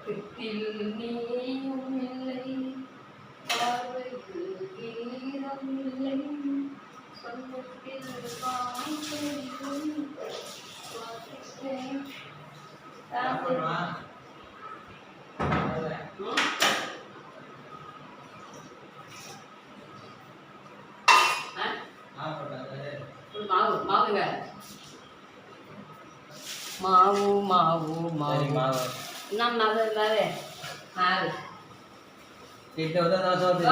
வெற்றில் நீயும் இல்லை, பார்வையில் ஈரம் இல்லை, சொந்தத்தில் வாய்ப்பெய்யும் சுவாசித்தேன். மாவு மாவுங்க மாவு மாவு மாவு மாவு இன்னும் மாவு மாவு மாவு இட்லி வந்து தோசை ஊத்து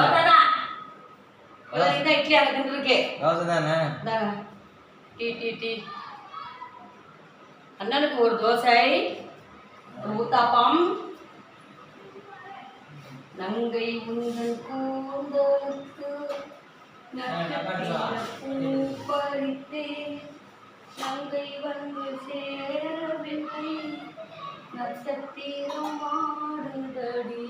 இட்லி அதுக்கு இருக்கு தோசை தானே டீ டீ டீ அண்ணனுக்கு ஒரு தோசை ஊத்தாப்பம் நங்கை உங்கள் கூந்தலுக்கு பறித்தே நங்கை வந்து சேரவில்லை நட்சத்திரம் ஆடுதடி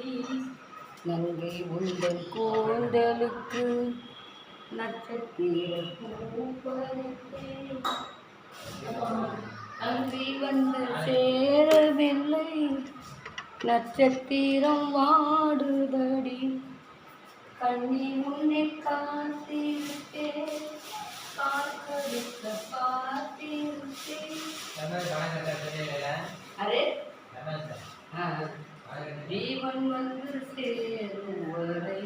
நங்கை உங்கள் கூந்தலுக்கு நட்சத்திர பூ பறித்தே நங்கை வந்து சேரவில்லை நட்சத்திரம் வாடுதடி கண்ணி முன்னே காத்திருக்கே பார்க்க பார்த்திருக்கே அரே ஜீவன் வந்து சேரும் வரை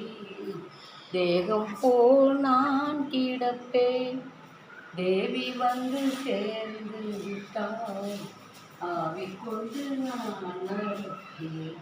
தேகம் போல் நான் கிடப்பேன் தேவி வந்து சேர்ந்து விட்டால் ஆவி கொண்டு நான் நடப்பேன்